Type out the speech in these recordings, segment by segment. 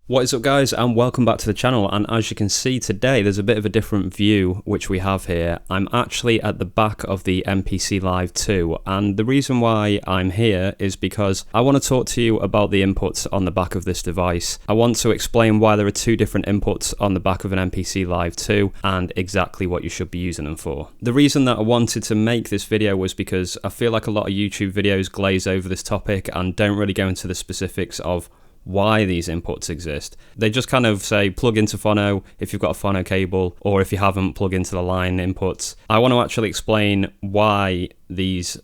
What is up, guys, and welcome back to the channel. And as you can see today, there's a bit of a different view which we have here. I'm actually at the back of the MPC LIVE II, and the reason why I'm here is because I want to talk to you about the inputs on the back of this device. I want to explain why there are two different inputs on the back of an MPC LIVE II and exactly what you should be using them for. The reason that I wanted to make this video was because I feel like a lot of YouTube videos glaze over this topic and don't really go into the specifics of why these inputs exist. They just kind of say plug into phono if you've got a phono cable, or if you haven't, plug into the line inputs. I want to actually explain why these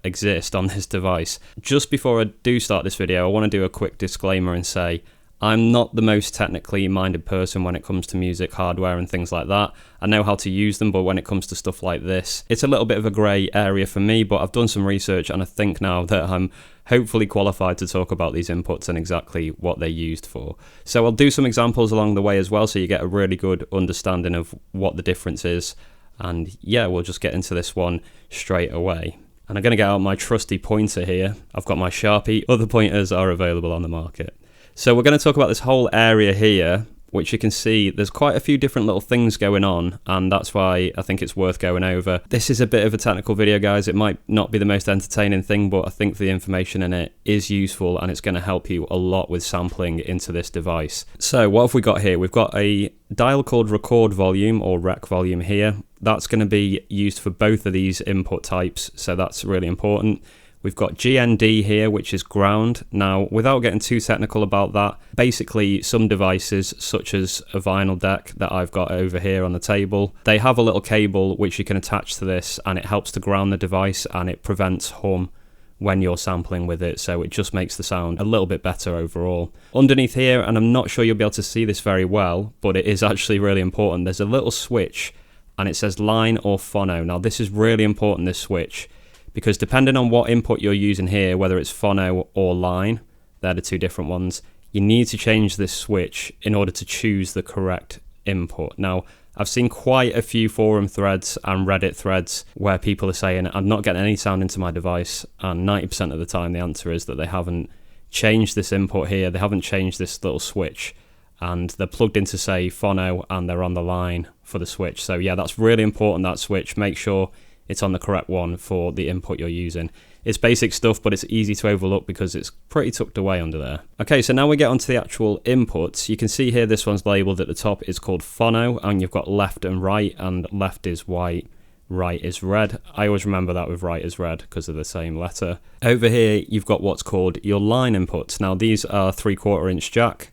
exist on this device. Just before I do start this video, I want to do a quick disclaimer and say I'm not the most technically minded person when it comes to music hardware and things like that. I know how to use them, but when it comes to stuff like this, it's a little bit of a grey area for me, but I've done some research and I think now that I'm hopefully qualified to talk about these inputs and exactly what they're used for. So I'll do some examples along the way as well, so you get a really good understanding of what the difference is. And yeah, we'll just get into this one straight away. And I'm going to get out my trusty pointer here. I've got my Sharpie. Other pointers are available on the market. So we're going to talk about this whole area here, which you can see there's quite a few different little things going on, and that's why I think it's worth going over. This is a bit of a technical video, guys. It might not be the most entertaining thing, but I think the information in it is useful and it's going to help you a lot with sampling into this device. So what have we got here? We've got a dial called record volume or rec volume here. That's going to be used for both of these input types, so that's really important. We've got GND here, which is ground. Now, without getting too technical about that, basically some devices, such as a vinyl deck that I've got over here on the table, they have a little cable which you can attach to this, and it helps to ground the device and it prevents hum when you're sampling with it, so it just makes the sound a little bit better overall. Underneath here, and I'm not sure you'll be able to see this very well, but it is actually really important, there's a little switch and it says line or phono. Now, this is really important, this switch, because depending on what input you're using here, whether it's phono or line, they're the two different ones, you need to change this switch in order to choose the correct input. Now, I've seen quite a few forum threads and Reddit threads where people are saying, I'm not getting any sound into my device, and 90% of the time the answer is that they haven't changed this input here, they haven't changed this little switch, and they're plugged into, say, phono, and they're on the line for the switch. So yeah, that's really important, that switch. Make sure it's on the correct one for the input you're using. It's basic stuff, but it's easy to overlook because it's pretty tucked away under there. Okay, so now we get onto the actual inputs. You can see here this one's labeled at the top. It's called phono, and you've got left and right, and left is white, right is red. I always remember that with right is red because of the same letter. Over here, you've got what's called your line inputs. Now, these are 3/4 inch jack,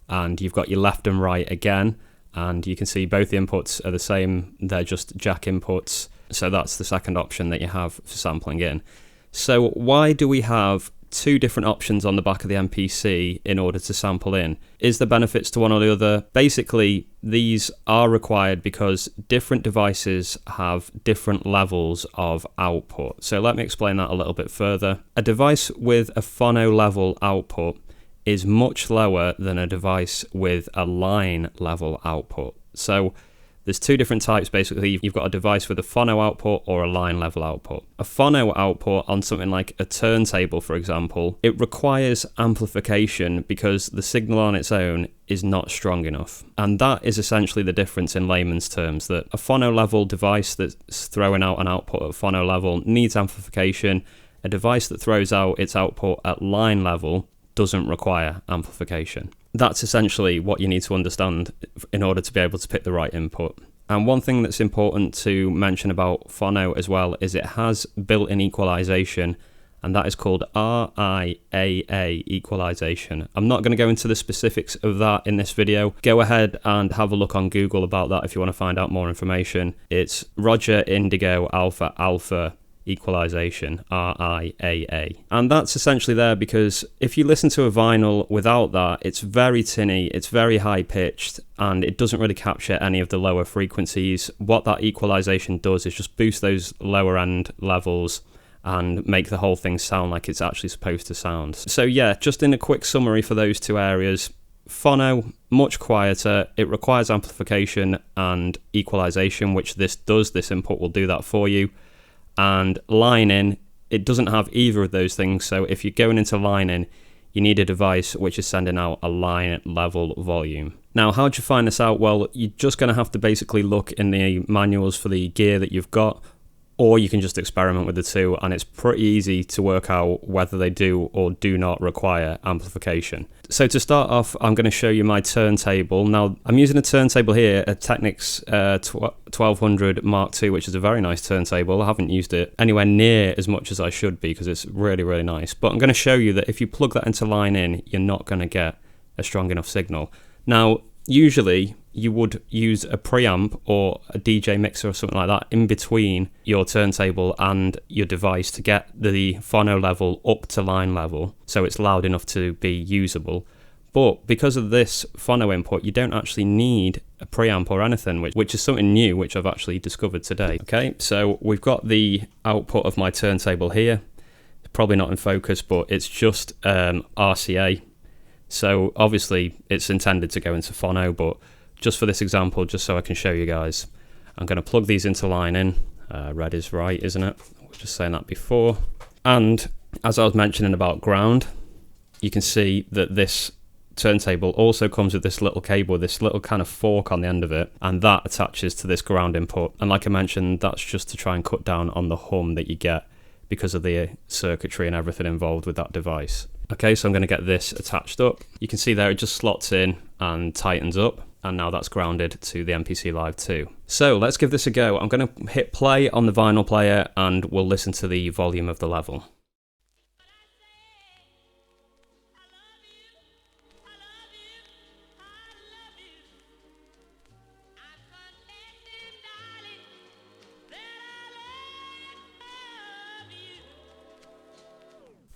and you've got your left and right again, and you can see both the inputs are the same. They're just jack inputs. So that's the second option that you have for sampling in. So why do we have two different options on the back of the MPC in order to sample in? Is there benefits to one or the other? Basically, these are required because different devices have different levels of output. So let me explain that a little bit further. A device with a phono level output is much lower than a device with a line level output. So there's two different types, basically. You've got a device with a phono output or a line level output. A phono output on something like a turntable, for example, it requires amplification because the signal on its own is not strong enough. And that is essentially the difference in layman's terms, that a phono level device that's throwing out an output at phono level needs amplification. A device that throws out its output at line level doesn't require amplification. That's essentially what you need to understand in order to be able to pick the right input. And one thing that's important to mention about phono as well is it has built-in equalization, and that is called RIAA Equalisation. I'm not going to go into the specifics of that in this video. Go ahead and have a look on Google about that if you want to find out more information. It's Roger Indigo Alpha Alpha Equalisation, RIAA. And that's essentially there because if you listen to a vinyl without that, it's very tinny, it's very high pitched, and it doesn't really capture any of the lower frequencies. What that equalization does is just boost those lower end levels and make the whole thing sound like it's actually supposed to sound. So yeah, just in a quick summary for those two areas, phono, much quieter, it requires amplification and equalization, which this does. This input will do that for you. And line in, it doesn't have either of those things. So if you're going into line in, you you need a device which is sending out a line level volume. Now, how do you find this out? Well, you're just going to have to basically look in the manuals for the gear that you've got, or you can just experiment with the two, and it's pretty easy to work out whether they do or do not require amplification. So to start off, I'm going to show you my turntable. Now, I'm using a turntable here, a Technics 1200 Mark II, which is a very nice turntable. I haven't used it anywhere near as much as I should be because it's really, really nice. But I'm going to show you that if you plug that into line in, you're not going to get a strong enough signal. Now, usually you would use a preamp or a DJ mixer or something like that in between your turntable and your device to get the phono level up to line level so it's loud enough to be usable. But because of this phono input, you don't actually need a preamp or anything, which is something new which I've actually discovered today. Okay, so we've got the output of my turntable here. It's probably not in focus, but it's just RCA. So obviously it's intended to go into phono, but just for this example, just so I can show you guys, I'm going to plug these into line in. Red is right, isn't it? I was just saying that before. And as I was mentioning about ground, you can see that this turntable also comes with this little cable, this little kind of fork on the end of it, and that attaches to this ground input. And like I mentioned, that's just to try and cut down on the hum that you get because of the circuitry and everything involved with that device. Okay, so I'm going to get this attached up. You can see there it just slots in and tightens up, and now that's grounded to the MPC Live II. So let's give this a go. I'm going to hit play on the vinyl player and we'll listen to the volume of the level.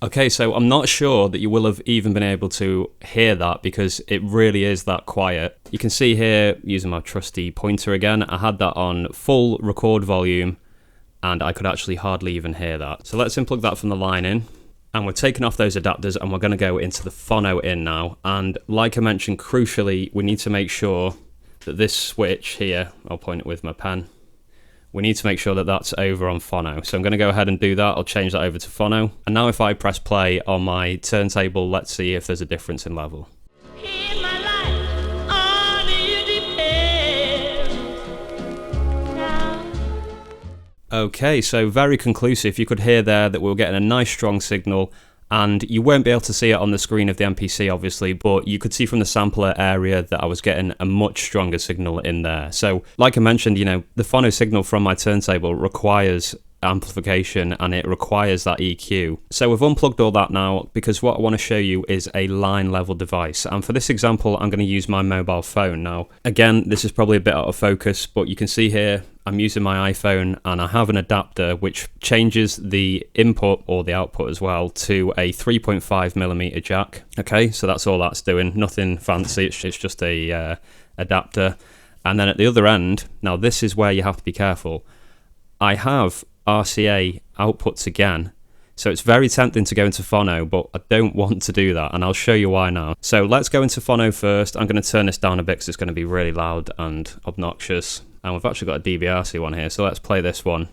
Okay, so I'm not sure that you will have even been able to hear that because it really is that quiet. You can see here, using my trusty pointer again, I had that on full record volume and I could actually hardly even hear that. So let's unplug that from the line in, and we're taking off those adapters and we're going to go into the phono in now. And like I mentioned, crucially, we need to make sure that this switch here, I'll point it with my pen, we need to make sure that that's over on phono. So I'm going to go ahead and do that. I'll change that over to phono. And now if I press play on my turntable, let's see if there's a difference in level. Okay, so very conclusive. You could hear there that we were getting a nice strong signal, and you won't be able to see it on the screen of the MPC obviously, but you could see from the sampler area that I was getting a much stronger signal in there. So like I mentioned, you know, the phono signal from my turntable requires amplification and it requires that EQ. So we've unplugged all that now because what I want to show you is a line level device, and for this example I'm going to use my mobile phone. Now again, this is probably a bit out of focus, but you can see here I'm using my iPhone and I have an adapter which changes the input or the output as well to a 3.5mm jack. Okay, so that's all that's doing, nothing fancy, it's just a adapter. And then at the other end, now this is where you have to be careful, I have RCA outputs again, so it's very tempting to go into phono, but I don't want to do that, and I'll show you why now. So let's go into phono first. I'm going to turn this down a bit because it's going to be really loud and obnoxious, and we've actually got a DBRC one here, so let's play this one.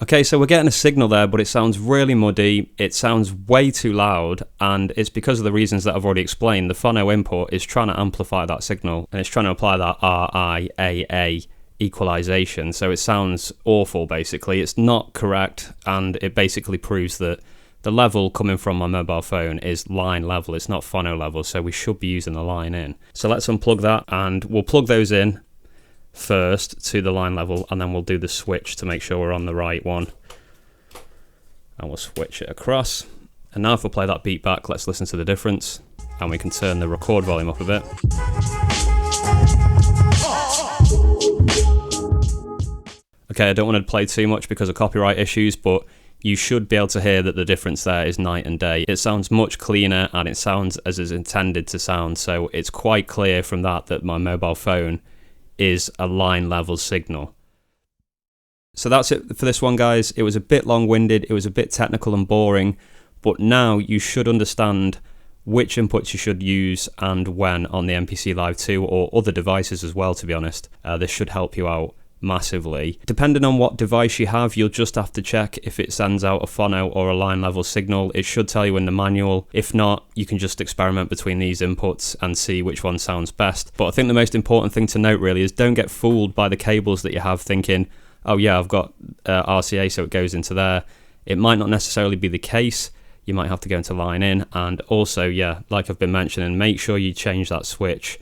Okay, so we're getting a signal there, but it sounds really muddy, it sounds way too loud, and it's because of the reasons that I've already explained. The phono input is trying to amplify that signal, and it's trying to apply that RIAA Equalisation, so it sounds awful basically. It's not correct, and it basically proves that the level coming from my mobile phone is line level, it's not phono level, so we should be using the line in. So let's unplug that, and we'll plug those in first to the line level, and then we'll do the switch to make sure we're on the right one, and we'll switch it across. And now if we play that beat back, let's listen to the difference, and we can turn the record volume up a bit. Okay, I don't want to play too much because of copyright issues, but you should be able to hear that the difference there is night and day. It sounds much cleaner and it sounds as it's intended to sound, so it's quite clear from that my mobile phone is a line level signal. So that's it for this one, guys. It was a bit long-winded, it was a bit technical and boring, but now you should understand which inputs you should use and when on the MPC Live II, or other devices as well, to be honest. This should help you out massively. Depending on what device you have, you'll just have to check if it sends out a phono or a line level signal. It should tell you in the manual. If not, you can just experiment between these inputs and see which one sounds best. But I think the most important thing to note really is don't get fooled by the cables that you have thinking, oh yeah, I've got RCA so it goes into there. It might not necessarily be the case. You might have to go into line in, and also, yeah, like I've been mentioning, make sure you change that switch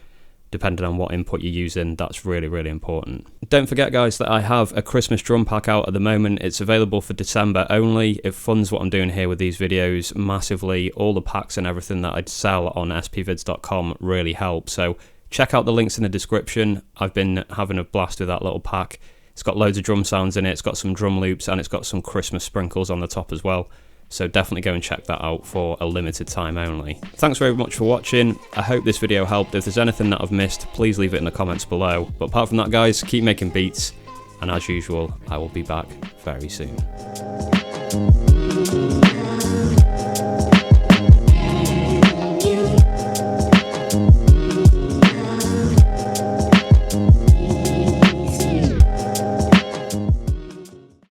depending on what input you're using. That's really, really important. Don't forget, guys, that I have a Christmas drum pack out at the moment. It's available for December only. It funds what I'm doing here with these videos massively. All the packs and everything that I sell on spvids.com really help. So check out the links in the description. I've been having a blast with that little pack. It's got loads of drum sounds in it. It's got some drum loops, and it's got some Christmas sprinkles on the top as well. So definitely go and check that out for a limited time only. Thanks very much for watching. I hope this video helped. If there's anything that I've missed, please leave it in the comments below. But apart from that, guys, keep making beats. And as usual, I will be back very soon.